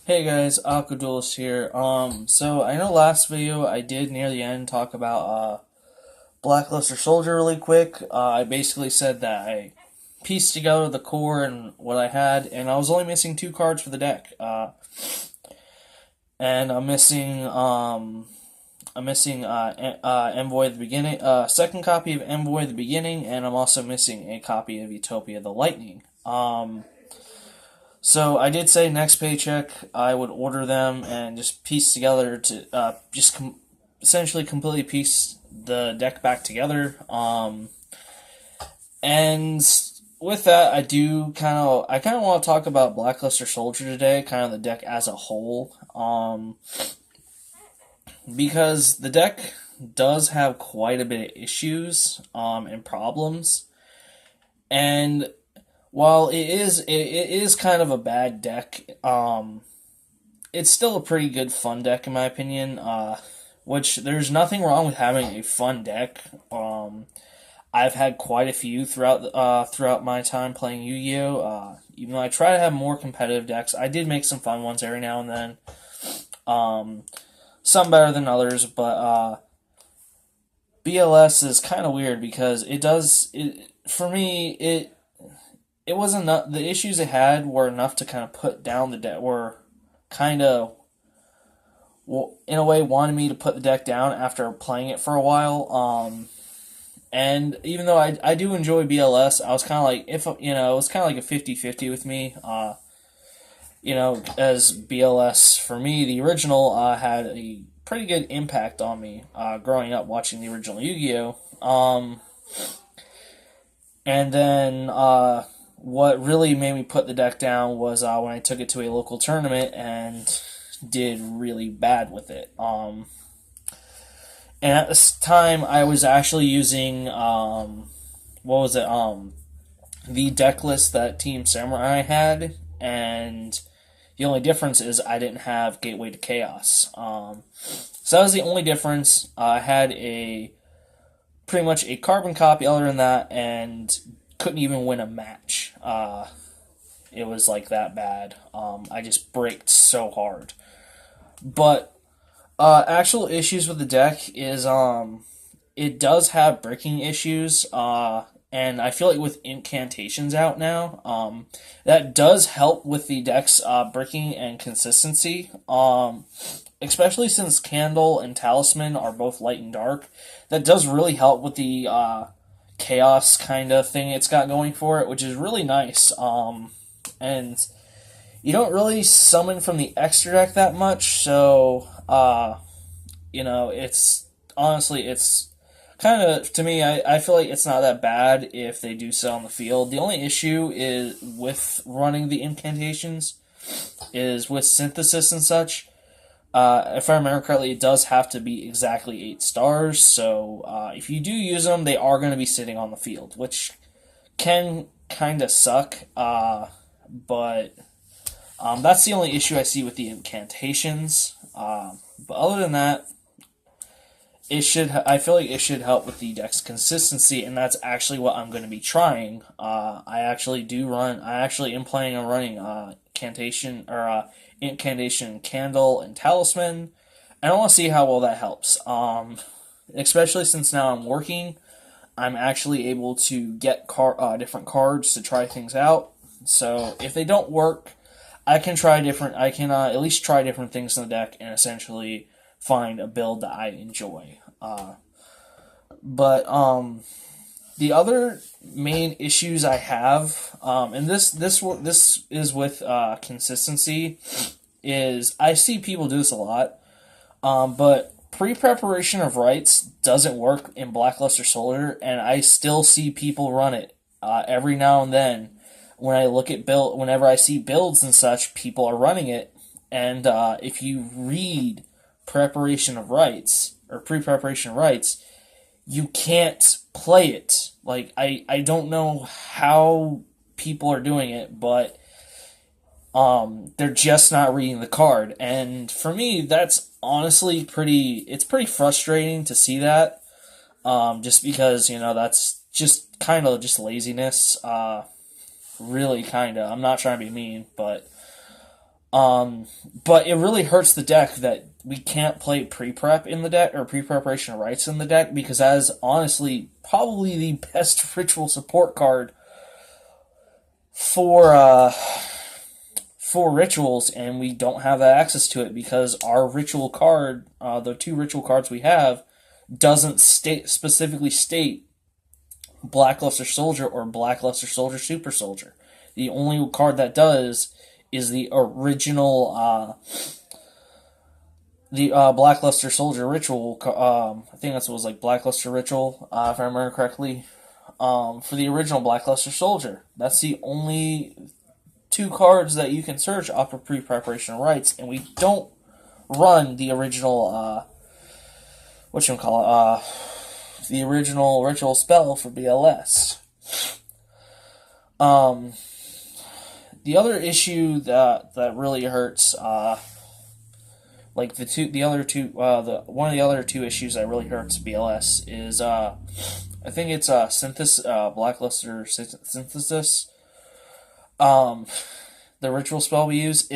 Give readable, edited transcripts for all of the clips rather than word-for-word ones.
Hey guys, Aqua Duelist here. So I know last video I did near the end talk about Blackluster Soldier really quick. I basically said that I pieced together the core and what I had, and I was only missing two cards for the deck. And I'm missing Envoy at the beginning, second copy of Envoy at the beginning, and I'm also missing a copy of Utopia the Lightning. So I did say next paycheck I would order them and just piece together to essentially completely piece the deck back together. And with that, I kind of want to talk about Blackluster Soldier today, kind of the deck as a whole. Because the deck does have quite a bit of issues and problems, and while it is kind of a bad deck, it's still a pretty good fun deck in my opinion. Which there's nothing wrong with having a fun deck. I've had quite a few throughout my time playing Yu-Gi-Oh. Even though I try to have more competitive decks, I did make some fun ones every now and then. Some better than others, but BLS is kind of weird because for me it was enough. The issues it had were enough to kind of put down the deck. Were kind of, well, in a way, wanted me to put the deck down after playing it for a while. And even though I do enjoy BLS, I was kind of like, it was kind of like a 50-50 with me. As BLS for me, the original had a pretty good impact on me growing up watching the original Yu-Gi-Oh. And then what really made me put the deck down was when I took it to a local tournament and did really bad with it. And at this time, I was actually using the deck list that Team Samurai had, and the only difference is I didn't have Gateway to Chaos. So that was the only difference. I had pretty much a carbon copy other than that, and couldn't even win a match. It was like that bad. I just braked so hard. But actual issues with the deck is it does have breaking issues. And I feel like with incantations out now, that does help with the deck's breaking and consistency. Especially since Candle and Talisman are both light and dark, that does really help with the chaos kind of thing it's got going for it, which is really nice. And you don't really summon from the extra deck that much, so it's kind of, to me, I feel like it's not that bad if they do so on the field. The only issue is with running the incantations is with synthesis and such. If I remember correctly, it does have to be exactly 8 stars, so if you do use them, they are going to be sitting on the field, which can kind of suck, but that's the only issue I see with the incantations. But other than that, I feel like it should help with the deck's consistency, and that's actually what I'm going to be trying. I actually am planning on running Incantation, Candle, and Talisman, and I want to see how well that helps. Especially since now I'm working, I'm actually able to get different cards to try things out. So if they don't work, I can at least try different things in the deck and essentially find a build that I enjoy. But the other main issues I have, and this is with consistency, is I see people do this a lot, but pre-preparation of rights doesn't work in Blackluster Soldier, and I still see people run it every now and then. Whenever I see builds and such, people are running it, and if you read preparation of rights or pre-preparation of rights, you can't play it. Like, I don't know how people are doing it, but they're just not reading the card. And for me, that's honestly pretty frustrating to see that. Just because, that's just kind of just laziness. Really kind of. I'm not trying to be mean, but But it really hurts the deck that we can't play pre-prep in the deck, or pre-preparation rights in the deck, because that is honestly probably the best ritual support card for rituals, and we don't have that access to it because our ritual card, the two ritual cards we have, doesn't specifically state Blackluster Soldier or Blackluster Soldier Super Soldier. The only card that does is the original Blackluster Soldier Ritual. I think that's what it was, like Blackluster Ritual, if I remember correctly. For the original Blackluster Soldier, that's the only two cards that you can search off of pre-preparation rights, and we don't run the original the original ritual spell for BLS. The other issue that really hurts, one of the other two issues that really hurts BLS is I think it's Blackluster Synthesis. The ritual spell we use,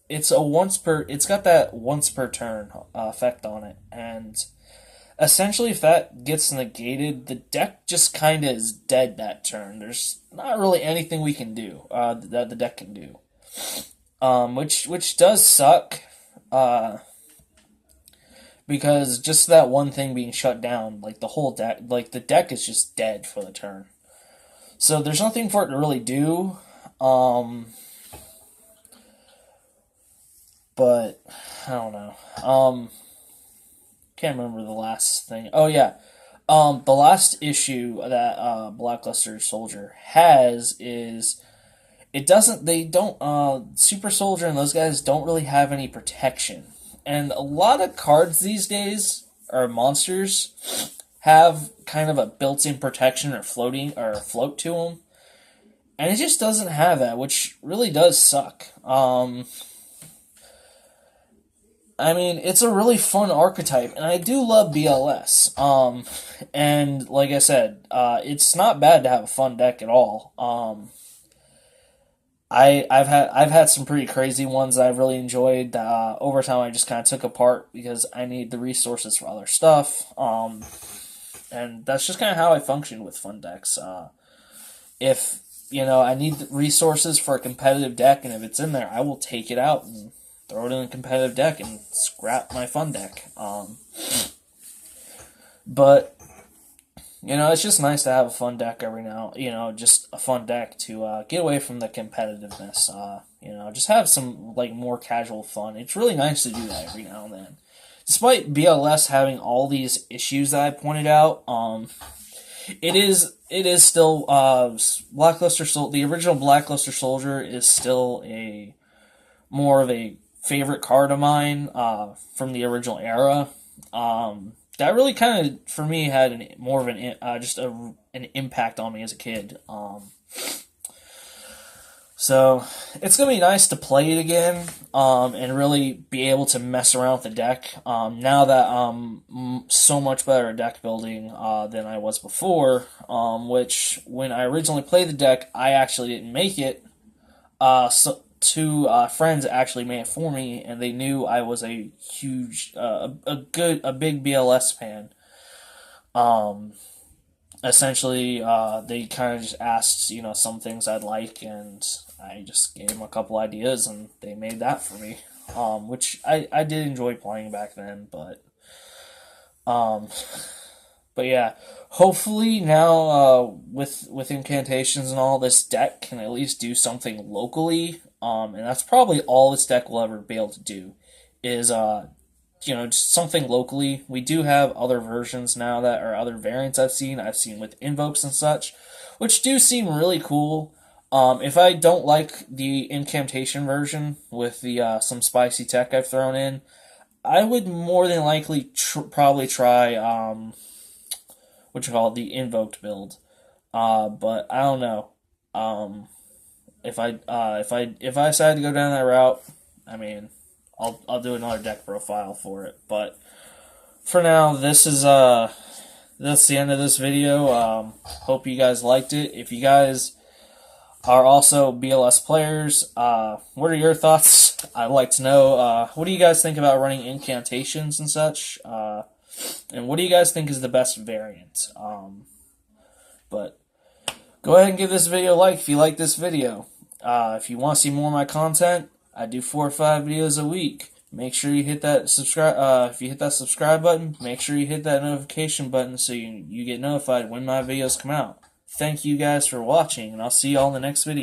it's got that once per turn effect on it, and essentially if that gets negated, the deck just kind of is dead that turn. There's not really anything we can do that the deck can do, which does suck, because just that one thing being shut down, like the whole deck, like the deck is just dead for the turn. So there's nothing for it to really do. But I don't know. Can't remember the last thing. Oh yeah. The last issue that Blackluster Soldier has is Super Soldier and those guys don't really have any protection. And a lot of cards these days, or monsters, have kind of a built-in protection or float to them. And it just doesn't have that, which really does suck. I mean, it's a really fun archetype, and I do love BLS. And like I said, it's not bad to have a fun deck at all. I've had some pretty crazy ones that I've really enjoyed. Over time, I just kind of took apart because I need the resources for other stuff. And that's just kind of how I function with fun decks. If I need the resources for a competitive deck, and if it's in there, I will take it out and throw it in a competitive deck and scrap my fun deck. But it's just nice to have a fun deck every now. Just a fun deck to get away from the competitiveness. Just have some more casual fun. It's really nice to do that every now and then. Despite BLS having all these issues that I pointed out, it is still Blackluster the original Blackluster Soldier is still more of a favorite card of mine from the original era. That really kind of, for me, had an impact on me as a kid. So it's gonna be nice to play it again, and really be able to mess around with the deck. Now that I'm so much better at deck building than I was before. Which when I originally played the deck, I actually didn't make it. So two friends actually made it for me, and they knew I was a huge, a big BLS fan. Essentially, they kind of just asked, some things I'd like, and I just gave them a couple ideas, and they made that for me. Which I did enjoy playing back then, but yeah, hopefully now, with incantations and all, this deck can at least do something locally. And that's probably all this deck will ever be able to do, is just something locally. We do have other versions now that are other variants I've seen with invokes and such, which do seem really cool. If I don't like the incantation version with the some spicy tech I've thrown in, I would more than likely probably try the invoked build. But I don't know. If I decide to go down that route, I mean, I'll do another deck profile for it. But for now, that's the end of this video. Hope you guys liked it. If you guys are also BLS players, what are your thoughts I'd like to know, what do you guys think about running incantations and such? And what do you guys think is the best variant? But go ahead and give this video a like if you like this video. If you want to see more of my content, I do 4 or 5 videos a week. Make sure you hit that subscribe. If you hit that subscribe button, make sure you hit that notification button so you get notified when my videos come out. Thank you guys for watching, and I'll see you all in the next video.